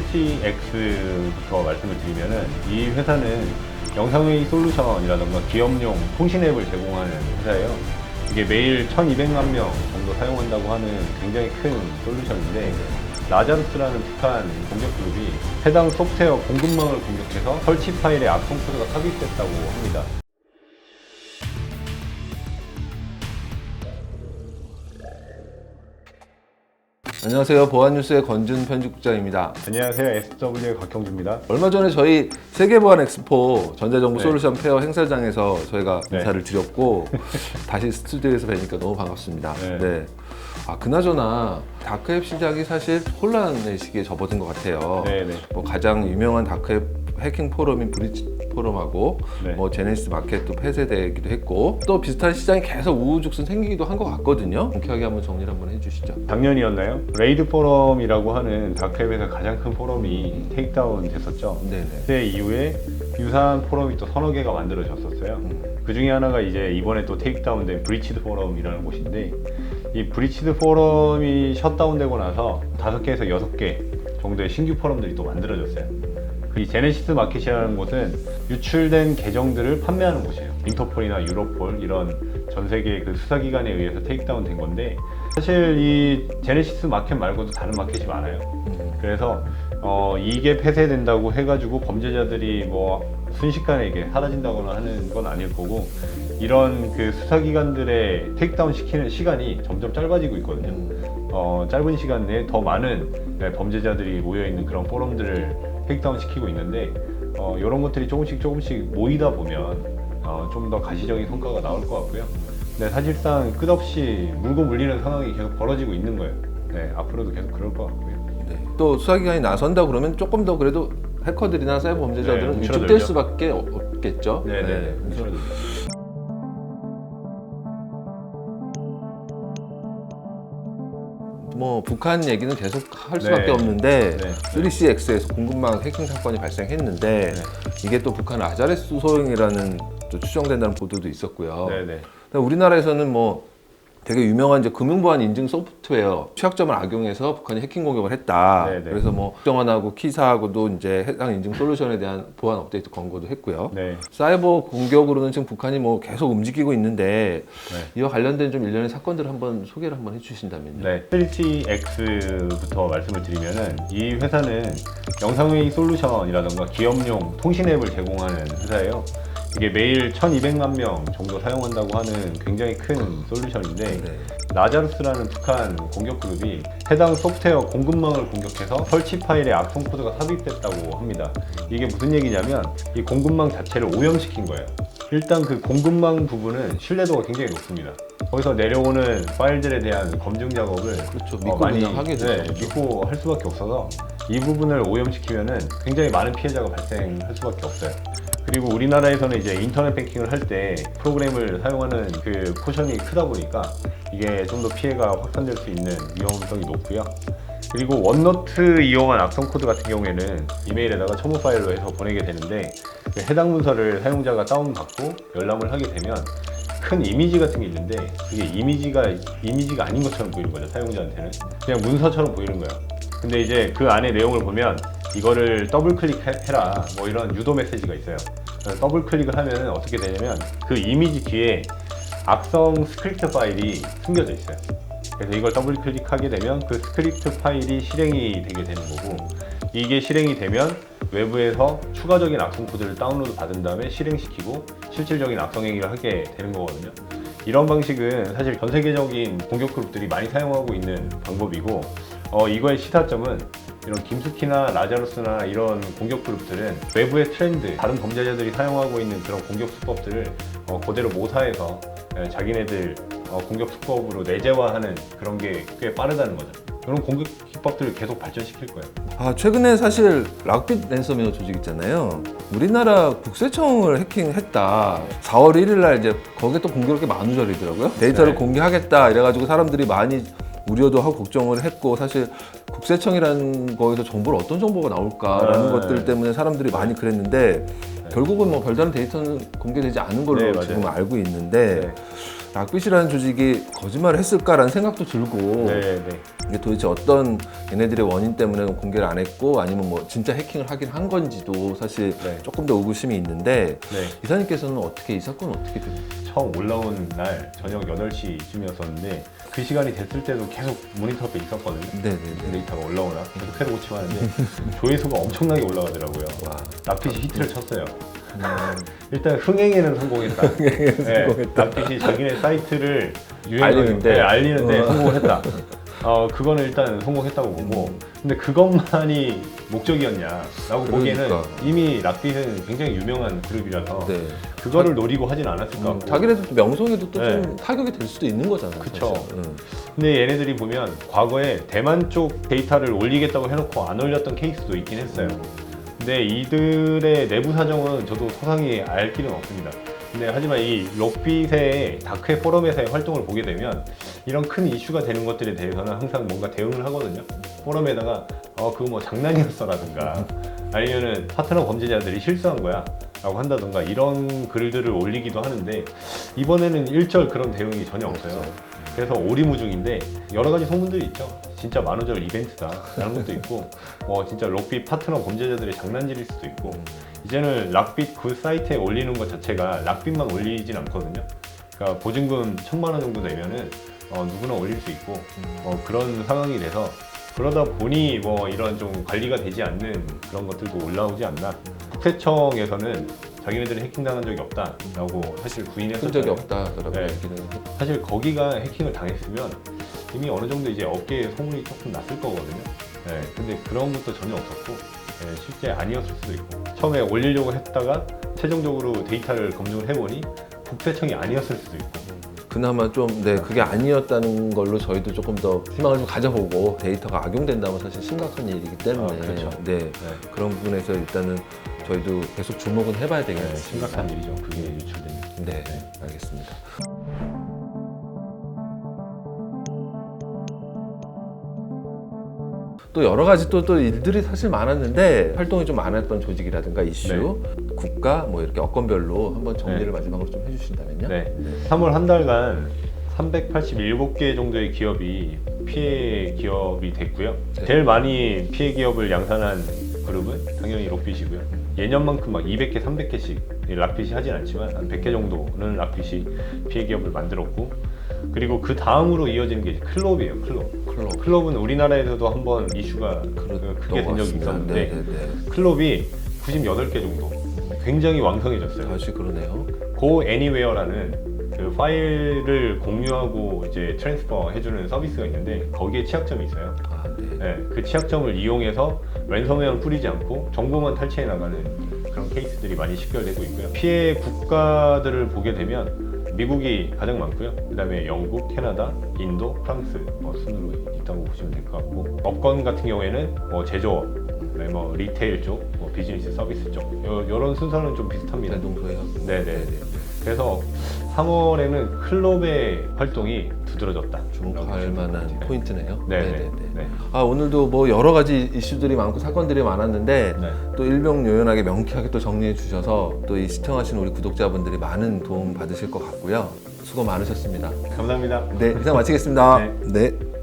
스트레이치 X부터 말씀을 드리면은 이 회사는 영상회의 솔루션이라던가 기업용 통신 앱을 제공하는 회사예요. 이게 매일 1200만 명 정도 사용한다고 하는 굉장히 큰 솔루션인데, 라자루스라는 북한 공격 그룹이 해당 소프트웨어 공급망을 공격해서 설치 파일에 악성 코드가 삽입됐다고 합니다. 안녕하세요. 보안뉴스의 권준 편집국장입니다. 안녕하세요. SW의 곽형주입니다. 얼마 전에 저희 세계보안 엑스포 전자정보 네. 솔루션 페어 행사장에서 저희가 네. 인사를 드렸고 다시 스튜디오에서 뵈니까 너무 반갑습니다. 네. 네. 그나저나 다크웹 시작이 사실 혼란의 시기에 접어든 것 같아요. 네네. 뭐 가장 유명한 다크웹 해킹 포럼인 브리치 포럼하고 네. 뭐 제네시스 마켓도 폐쇄되기도 했고 또 비슷한 시장이 계속 우후죽순 생기기도 한 것 같거든요. konkr하게 한번 정리를 한번 해주시죠. 작년이었나요? 레이드 포럼이라고 하는 다크웹에서 가장 큰 포럼이 테이크다운 됐었죠. 네네. 그때 이후에 유사한 포럼이 또 서너 개가 만들어졌었어요. 그 중에 하나가 이제 이번에 또 테이크다운된 브리치드 포럼이라는 곳인데, 이 브리치드 포럼이 셧다운되고 나서 5개에서 6개 정도의 신규 포럼들이 또 만들어졌어요. 이 제네시스 마켓이라는 곳은 유출된 계정들을 판매하는 곳이에요. 인터폴이나 유로폴 이런 전 세계 그 수사기관에 의해서 테이크다운 된 건데, 사실 이 제네시스 마켓 말고도 다른 마켓이 많아요. 그래서 이게 폐쇄된다고 해가지고 범죄자들이 뭐 순식간에 이게 사라진다거나 하는 건 아닐 거고, 이런 그 수사기관들의 테이크다운 시키는 시간이 점점 짧아지고 있거든요. 짧은 시간 내에 더 많은 범죄자들이 모여있는 그런 포럼들을 테이크다운 시키고 있는데, 이런 것들이 조금씩 모이다 보면 좀 더 가시적인 성과가 나올 것 같고요. 근데 사실상 끝없이 물고 물리는 상황이 계속 벌어지고 있는 거예요. 네, 앞으로도 계속 그럴 것 같고요. 네. 또 수사기관이 나선다 그러면 조금 더 그래도 해커들이나 사이버 범죄자들은 네, 위축될 움츠러들죠. 수밖에 없겠죠. 네네네. 그래서 뭐 북한 얘기는 계속 할 수밖에 네. 없는데 네. 3CX에서 공급망 해킹 사건이 발생했는데 네. 이게 또 북한 아자레스 소행이라는 또 추정된다는 보도도 있었고요. 네네. 우리나라에서는 뭐 되게 유명한 이제 금융보안 인증 소프트웨어 취약점을 악용해서 북한이 해킹 공격을 했다. 네네. 그래서 뭐 국정원하고 키사하고도 이제 해당 인증 솔루션에 대한 보안 업데이트 권고도 했고요. 네. 사이버 공격으로는 지금 북한이 뭐 계속 움직이고 있는데 네. 이와 관련된 좀 일련의 사건들을 한번 소개를 한번 해주신다면요. 네, 스트레이치 X부터 말씀을 드리면은 이 회사는 영상회의 솔루션이라던가 기업용 통신 앱을 제공하는 회사예요. 이게 매일 1200만 명 정도 사용한다고 하는 굉장히 큰 솔루션인데, 네. 라자루스라는 북한 공격 그룹이 해당 소프트웨어 공급망을 공격해서 설치 파일에 악성 코드가 삽입됐다고 합니다. 이게 무슨 얘기냐면 이 공급망 자체를 오염시킨 거예요. 일단 그 공급망 부분은 신뢰도가 굉장히 높습니다. 거기서 내려오는 파일들에 대한 검증 작업을 그렇죠. 믿고 그냥 하게 되죠. 네, 믿고 할 수밖에 없어서 이 부분을 오염시키면은 굉장히 많은 피해자가 발생할 수밖에 없어요. 그리고 우리나라에서는 이제 인터넷 뱅킹을 할 때 프로그램을 사용하는 그 포션이 크다 보니까 이게 좀 더 피해가 확산될 수 있는 위험성이 높고요. 그리고 원노트 이용한 악성 코드 같은 경우에는 이메일에다가 첨부 파일로 해서 보내게 되는데, 그 해당 문서를 사용자가 다운받고 열람을 하게 되면 큰 이미지 같은 게 있는데, 그게 이미지가 아닌 것처럼 보이는 거죠. 사용자한테는 그냥 문서처럼 보이는 거예요. 근데 이제 그 안에 내용을 보면 이거를 더블 클릭해라 뭐 이런 유도 메시지가 있어요. 그래서 더블 클릭을 하면 어떻게 되냐면 그 이미지 뒤에 악성 스크립트 파일이 숨겨져 있어요. 그래서 이걸 더블 클릭하게 되면 그 스크립트 파일이 실행이 되게 되는 거고, 이게 실행이 되면 외부에서 추가적인 악성 코드를 다운로드 받은 다음에 실행시키고 실질적인 악성 행위를 하게 되는 거거든요. 이런 방식은 사실 전 세계적인 공격 그룹들이 많이 사용하고 있는 방법이고, 이거의 시사점은 이런 김스키나 라자루스나 이런 공격 그룹들은 외부의 트렌드, 다른 범죄자들이 사용하고 있는 그런 공격 수법들을 그대로 모사해서 자기네들 공격 수법으로 내재화하는 그런 게 꽤 빠르다는 거죠. 그런 공격 기법들을 계속 발전시킬 거예요. 최근에 사실 락빗 랜섬웨어 조직 있잖아요. 우리나라 국세청을 해킹했다. 4월 1일 날 이제 거기에 또 공교롭게 만우절이더라고요. 데이터를 네. 공개하겠다 이래가지고 사람들이 많이 우려도 하고 걱정을 했고, 사실 국세청이라는 거에서 정보를 어떤 정보가 나올까라는 것들 때문에 사람들이 많이 그랬는데 결국은 뭐 별다른 데이터는 공개되지 않은 걸로 네, 맞아요. 지금 알고 있는데 네. 락빗이라는 조직이 거짓말을 했을까라는 생각도 들고 네. 이게 도대체 어떤 얘네들의 원인 때문에 공개를 안 했고 아니면 뭐 진짜 해킹을 하긴 한 건지도 사실 네. 조금 더 의구심이 있는데 네. 이사님께서는 어떻게 이 사건은 어떻게 됩니까? 처음 올라온 날 저녁 8시쯤이었었는데 그 시간이 됐을 때도 계속 모니터 앞에 있었거든요. 네네네. 데이터가 올라오나 계속 패드 고치고 하는데 조회수가 엄청나게 올라가더라고요. 와. 락빗이 히트를 쳤어요. 일단 흥행에는 성공했다. 락빗이 자기네 사이트를 알리는데. 알리는데 성공했다. 그거는 일단 성공했다고 보고, 근데 그것만이 목적이었냐라고 보기에는 이미 락빗은 굉장히 유명한 그룹이라서 네. 그거를 노리고 하진 않았을 것 같고. 자기네들 명성에도 또 좀 네. 타격이 될 수도 있는 거잖아요. 그쵸. 사실. 근데 얘네들이 보면 과거에 대만 쪽 데이터를 올리겠다고 해놓고 안 올렸던 케이스도 있긴 했어요. 근데 이들의 내부 사정은 저도 소상히 알 길은 없습니다. 근데 하지만 이 록빗의 다크웹 포럼에서의 활동을 보게 되면 이런 큰 이슈가 되는 것들에 대해서는 항상 뭔가 대응을 하거든요. 포럼에다가 그거 뭐 장난이었어라든가 아니면은 파트너 범죄자들이 실수한 거야 라고 한다든가 이런 글들을 올리기도 하는데 이번에는 일절 그런 대응이 전혀 없어요. 그래서 오리무중인데 여러 가지 소문들이 있죠. 진짜 만우절 이벤트다 라는 것도 있고 진짜 록빗 파트너 범죄자들의 장난질일 수도 있고 이제는 락빗 그 사이트에 올리는 것 자체가 락빗만 올리진 않거든요. 그러니까 보증금 1,000만 원 정도 내면은 누구나 올릴 수 있고 그런 상황이 돼서 그러다 보니 이런 좀 관리가 되지 않는 그런 것들도 올라오지 않나. 국세청에서는 자기네들이 해킹당한 적이 없다라고 사실 큰 부인했었잖아요. 적이 없다라고 네. 얘기는 사실 거기가 해킹을 당했으면 이미 어느 정도 이제 업계에 소문이 조금 났을 거거든요. 네, 근데 그런 것도 전혀 없었고 실제 아니었을 수도 있고 처음에 올리려고 했다가 최종적으로 데이터를 검증을 해보니 국세청이 아니었을 수도 있고 그나마 좀 그게 아니었다는 걸로 저희도 조금 더 희망을 좀 가져보고 데이터가 악용된다면 사실 심각한 일이기 때문에 그렇죠. 그런 부분에서 일단은 저희도 계속 주목은 해봐야 되겠습니다. 심각한 일이죠. 그게 유출되면. 네, 알겠습니다. 또 여러 가지 또 일들이 사실 많았는데 활동이 좀 많았던 조직이라든가 이슈, 국가 뭐 이렇게 여건별로 한번 정리를 마지막으로 좀 해주신다면요. 네. 3월 한 달간 387개 정도의 기업이 피해 기업이 됐고요. 제일 많이 피해 기업을 양산한 그룹은 당연히 록빗이고요. 예년만큼 막 200개, 300개씩 락빗이 하진 않지만 한 100개 정도는 락빗이 피해 기업을 만들었고, 그리고 그 다음으로 이어지는 게 클롭이에요. 클롭은 우리나라에서도 한번 이슈가 크게 된 적이 있었는데 클롭이 98개 정도 굉장히 왕성해졌어요. 다시 그러네요. Go Anywhere라는 그 파일을 공유하고 이제 트랜스퍼 해주는 서비스가 있는데 거기에 취약점이 있어요. 그 취약점을 이용해서 랜섬웨어를 뿌리지 않고 정보만 탈취해 나가는 그런 케이스들이 많이 식별되고 있고요. 피해 국가들을 보게 되면 미국이 가장 많고요. 그 다음에 영국, 캐나다, 인도, 프랑스 순으로 있다고 보시면 될 것 같고, 업권 같은 경우에는 제조업, 리테일 쪽, 비즈니스 서비스 쪽 이런 순서는 좀 비슷합니다. 동서예요. 네네. 그래서 3월에는 클럽의 활동이 두드러졌다. 주목할 만한 포인트네요. 네네. 오늘도 뭐 여러 가지 이슈들이 많고 사건들이 많았는데 네. 또 일명요연하게 명쾌하게 또 정리해 주셔서 또 이 시청하시는 우리 구독자분들이 많은 도움 받으실 것 같고요. 수고 많으셨습니다. 감사합니다. 네, 이상 마치겠습니다. 네. 네.